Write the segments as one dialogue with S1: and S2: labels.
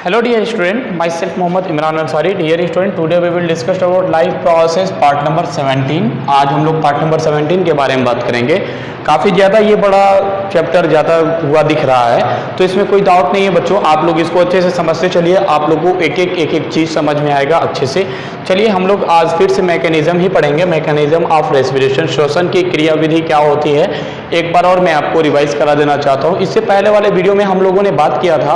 S1: Hello dear student, myself Mohammad Imran Ansari. Dear student, today we will discuss about life process part number 17. आज हम लोग part number 17 के बारे में बात करेंगे। काफ़ी ज़्यादा ये बड़ा चैप्टर ज़्यादा हुआ दिख रहा है, तो इसमें कोई डाउट नहीं है बच्चों। आप लोग इसको अच्छे से समझते चलिए, आप लोगों को एक एक चीज़ समझ में आएगा अच्छे से। चलिए हम लोग आज फिर से मैकेनिज्म ही पढ़ेंगे, मैकेनिज्म ऑफ रेस्पिरेशन, श्वसन की क्रियाविधि क्या होती है। एक बार और मैं आपको रिवाइज करा देना चाहता हूँ। इससे पहले वाले वीडियो में हम लोगों ने बात किया था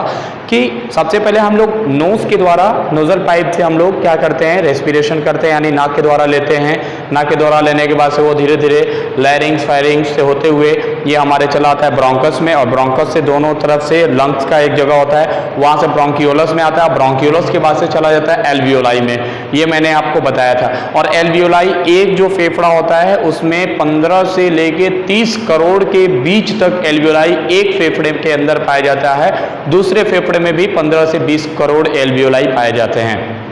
S1: कि सबसे पहले हम लोग नोज के द्वारा, नोजल पाइप से हम लोग क्या करते हैं, रेस्पिरेशन करते हैं, यानी नाक के द्वारा लेते हैं। नाक के द्वारा लेने के बाद से वो धीरे धीरे लैरिंग्स फायरिंग्स से होते हुए ये हमारे चला आता है ब्रोंकस में, और ब्रोंकस से दोनों तरफ से लंग्स का एक जगह होता है, वहाँ से ब्रोंकियोलस में आता है। ब्रोंकियोलस के बाद से चला जाता है एल्वियोलाई में, ये मैंने आपको बताया था। और एल्वियोलाई एक जो फेफड़ा होता है उसमें 15 से लेके 30 करोड़ के बीच तक एल्वियोलाई एक फेफड़े के अंदर पाया जाता है। दूसरे फेफड़े में भी 15 से 20 करोड़ एल्वियोलाई पाए जाते हैं।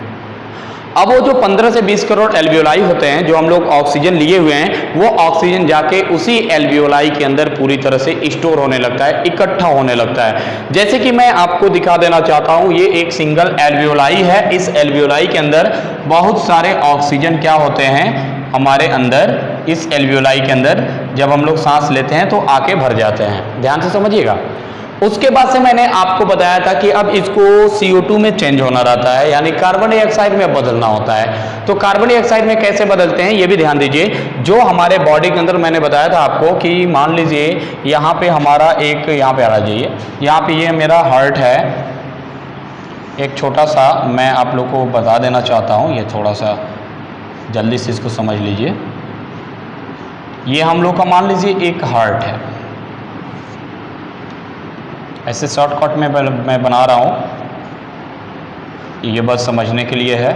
S1: अब वो जो 15 से 20 करोड़ एल्वियोलाई होते हैं, जो हम लोग ऑक्सीजन लिए हुए हैं, वो ऑक्सीजन जाके उसी एल्वियोलाई के अंदर पूरी तरह से स्टोर होने लगता है, इकट्ठा होने लगता है। जैसे कि मैं आपको दिखा देना चाहता हूँ, ये एक सिंगल एल्वियोलाई है। इस एल्वियोलाई के अंदर बहुत सारे ऑक्सीजन क्या होते हैं हमारे अंदर, इस एल्वियोलाई के अंदर जब हम लोग सांस लेते हैं तो आके भर जाते हैं। ध्यान से समझिएगा। उसके बाद से मैंने आपको बताया था कि अब इसको CO2 में चेंज होना रहता है, यानी कार्बन डाइऑक्साइड में बदलना होता है। तो कार्बन डाइऑक्साइड में कैसे बदलते हैं ये भी ध्यान दीजिए। जो हमारे बॉडी के अंदर मैंने बताया था आपको कि मान लीजिए यहाँ पे हमारा एक, यहाँ पे आ जाइए, यहाँ पे ये मेरा हार्ट है। एक छोटा सा मैं आप लोग को बता देना चाहता हूँ, ये थोड़ा सा जल्दी से इसको समझ लीजिए। ये हम लोग का मान लीजिए एक हार्ट है, ऐसे शॉर्टकट में मैं बना रहा हूँ, ये बस समझने के लिए है,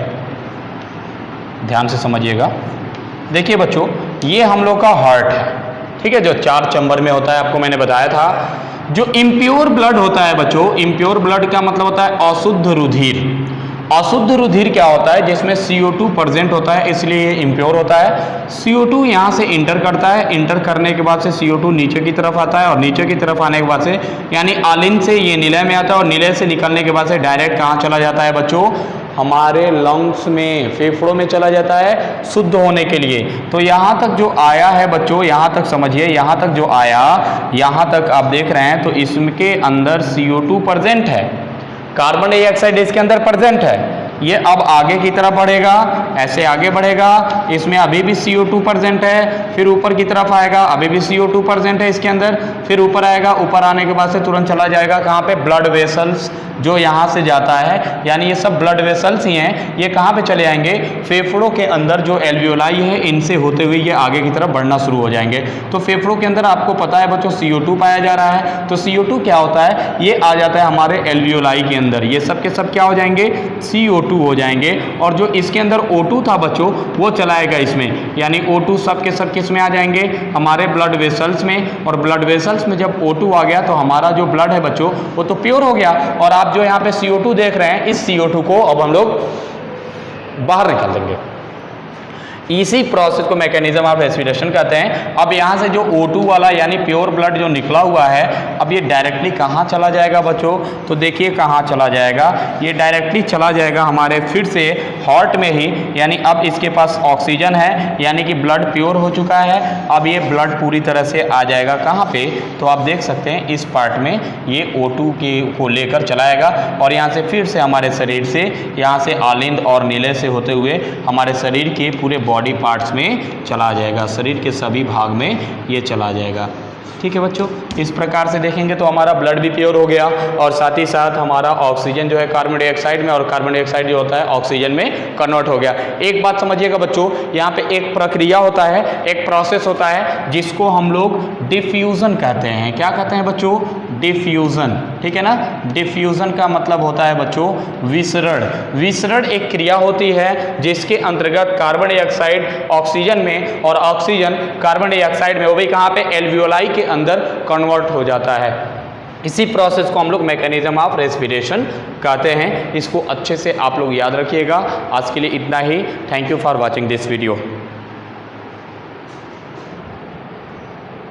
S1: ध्यान से समझिएगा। देखिए बच्चों, ये हम लोग का हार्ट है, ठीक है, जो 4 चैम्बर में होता है, आपको मैंने बताया था। जो इम्प्योर ब्लड होता है बच्चों, इम्प्योर ब्लड का मतलब होता है अशुद्ध रुधिर। अशुद्ध रुधिर क्या होता है, जिसमें CO2 प्रेजेंट होता है, इसलिए ये इम्प्योर होता है। CO2 यहाँ से इंटर करता है, इंटर करने के बाद से CO2 नीचे की तरफ आता है, और नीचे की तरफ आने के बाद से यानी आलिन से ये नीले में आता है, और नीले से निकलने के बाद से डायरेक्ट कहाँ चला जाता है बच्चों, हमारे लंग्स में, फेफड़ों में चला जाता है शुद्ध होने के लिए। तो यहाँ तक जो आया है बच्चों, यहाँ तक समझिए, यहाँ तक जो आया, यहाँ तक आप देख रहे हैं, तो इसके अंदर CO2 प्रेजेंट है, कार्बन डाइऑक्साइड इसके अंदर प्रेजेंट है। ये अब आगे की तरफ बढ़ेगा, ऐसे आगे बढ़ेगा, इसमें अभी भी CO2 प्रेजेंट है, फिर ऊपर की तरफ आएगा, अभी भी CO2 प्रेजेंट है इसके अंदर, फिर ऊपर आएगा, ऊपर आने के बाद से तुरंत चला जाएगा कहाँ पे, ब्लड वेसल्स जो यहाँ से जाता है, यानी ये सब ब्लड वेसल्स ही हैं। ये कहाँ पे चले आएंगे, फेफड़ों के अंदर जो एल्वियोलाई है इनसे होते हुए ये आगे की तरफ बढ़ना शुरू हो जाएंगे। तो फेफड़ों के अंदर आपको पता है बच्चों CO2 पाया जा रहा है, तो CO2 क्या होता है, ये आ जाता है हमारे एल्वियोलाई के अंदर, ये सब के सब क्या हो जाएंगे, CO2 हो जाएंगे। और जो इसके अंदर O2 था बच्चों, वो चलाएगा इसमें, यानी O2 सब के सब किस में आ जाएंगे, हमारे ब्लड वेसल्स में। और ब्लड वेसल्स में जब O2 आ गया तो हमारा जो ब्लड है बच्चों वो तो प्योर हो गया। और आप जो यहाँ पे CO2 देख रहे हैं, इस CO2 को अब हम लोग बाहर निकाल देंगे। इसी प्रोसेस को मैकेनिज्म ऑफ रेस्पिरेशन कहते हैं। अब यहाँ से जो O2 वाला यानी प्योर ब्लड जो निकला हुआ है, अब ये डायरेक्टली कहाँ चला जाएगा बच्चों, तो देखिए कहाँ चला जाएगा, ये डायरेक्टली चला जाएगा हमारे फिर से हार्ट में ही। यानी अब इसके पास ऑक्सीजन है, यानी कि ब्लड प्योर हो चुका है। अब ये ब्लड पूरी तरह से आ जाएगा कहाँ पे, तो आप देख सकते हैं इस पार्ट में ये O2 को लेकर चलाएगा, और यहाँ से फिर से हमारे शरीर से, यहाँ से आलिंद और नीले से होते हुए हमारे शरीर के पूरे बॉडी पार्ट्स में चला जाएगा, शरीर के सभी भाग में ये चला जाएगा। ठीक है बच्चों, इस प्रकार से देखेंगे तो हमारा ब्लड भी प्योर हो गया, और साथ ही साथ हमारा ऑक्सीजन जो है कार्बन डाइऑक्साइड में, और कार्बन डाइऑक्साइड जो होता है ऑक्सीजन में कन्वर्ट हो गया। एक बात समझिएगा बच्चों, यहाँ पे एक प्रक्रिया होता है, एक प्रोसेस होता है जिसको हम लोग डिफ्यूजन कहते हैं। क्या कहते हैं बच्चों, डिफ्यूजन, ठीक है ना। डिफ्यूजन का मतलब होता है बच्चों विसरण। विसरण एक क्रिया होती है जिसके अंतर्गत कार्बन डाइऑक्साइड ऑक्सीजन में, और ऑक्सीजन कार्बन डाइऑक्साइड में, वो भी कहाँ पे, एल्वियोलाई के अंदर कन्वर्ट हो जाता है। इसी प्रोसेस को हम लोग मैकेनिज्म ऑफ रेस्पिरेशन कहते हैं। इसको अच्छे से आप लोग याद रखिएगा। आज के लिए इतना ही। Thank you for watching this video.